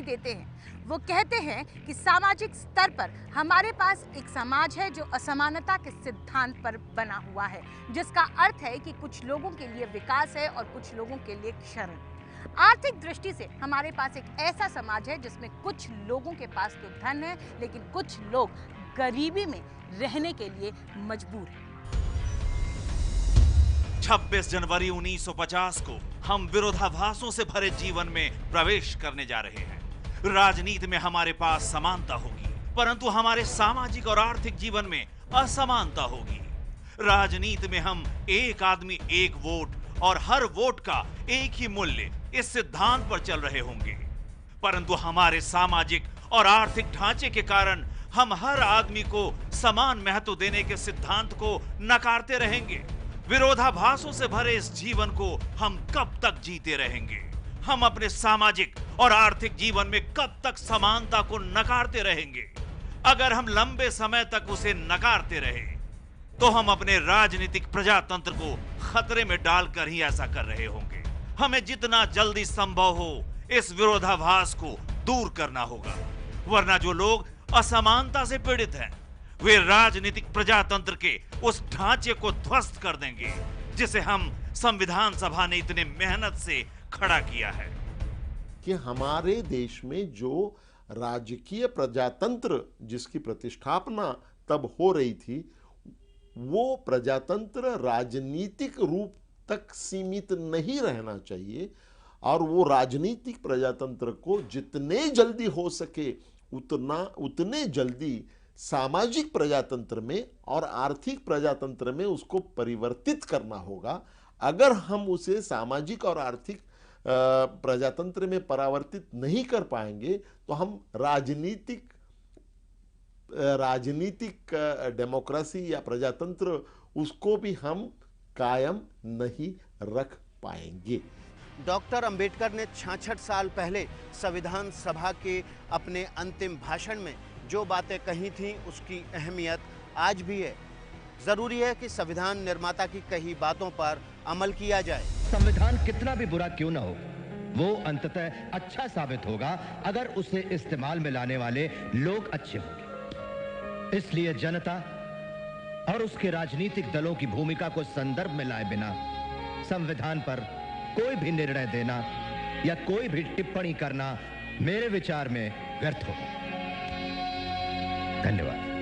देते हैं। वो कहते हैं कि सामाजिक स्तर पर हमारे पास एक समाज है जो असमानता के सिद्धांत पर बना हुआ है, जिसका अर्थ है कि कुछ लोगों के लिए विकास है और कुछ लोगों के लिए क्षरण। आर्थिक दृष्टि से हमारे पास एक ऐसा समाज है जिसमें कुछ लोगों के पास तो धन है, लेकिन कुछ लोग गरीबी में रहने के लिए मजबूर हैं। 26 जनवरी 1950 को हम विरोधाभासों से भरे जीवन में प्रवेश करने जा रहे हैं। राजनीति में हमारे पास समानता होगी, परंतु हमारे सामाजिक और आर्थिक जीवन में असमानता होगी। राजनीति में हम एक आदमी एक वोट और हर वोट का एक ही मूल्य इस सिद्धांत पर चल रहे होंगे, परंतु हमारे सामाजिक और आर्थिक ढांचे के कारण हम हर आदमी को समान महत्व देने के सिद्धांत को नकारते रहेंगे। विरोधाभासों से भरे इस जीवन को हम कब तक जीते रहेंगे? हम अपने सामाजिक और आर्थिक जीवन में कब तक समानता को नकारते रहेंगे? अगर हम लंबे समय तक उसे नकारते रहे तो हम अपने राजनीतिक प्रजातंत्र को खतरे में डालकर ही ऐसा कर रहे होंगे। हमें जितना जल्दी संभव हो इस विरोधाभास को दूर करना होगा, वरना जो लोग असमानता से पीड़ित हैं वे राजनीतिक प्रजातंत्र के उस ढांचे को ध्वस्त कर देंगे जिसे हम संविधान सभा ने इतने मेहनत से खड़ा किया है। कि हमारे देश में जो राजकीय प्रजातंत्र जिसकी प्रतिष्ठापना तब हो रही थी, वो प्रजातंत्र राजनीतिक रूप तक सीमित नहीं रहना चाहिए और वो राजनीतिक प्रजातंत्र को जितने जल्दी हो सके उतने जल्दी सामाजिक प्रजातंत्र में और आर्थिक प्रजातंत्र में उसको परिवर्तित करना होगा। अगर हम उसे सामाजिक और आर्थिक प्रजातंत्र में परावर्तित नहीं कर पाएंगे तो हम राजनीतिक डेमोक्रेसी या प्रजातंत्र उसको भी हम कायम नहीं रख पाएंगे। डॉक्टर अंबेडकर ने 66 साल पहले संविधान सभा के अपने अंतिम भाषण में जो बातें कही थीं उसकी अहमियत आज भी है। जरूरी है कि संविधान निर्माता की कही बातों पर अमल किया जाए। संविधान कितना भी बुरा क्यों ना हो, वो अंततः अच्छा साबित होगा अगर उसे इस्तेमाल में लाने वाले लोग अच्छे होंगे। इसलिए जनता और उसके राजनीतिक दलों की भूमिका को संदर्भ में लाए बिना संविधान पर कोई भी निर्णय देना या कोई भी टिप्पणी करना मेरे विचार में व्यर्थ होगा। धन्यवाद।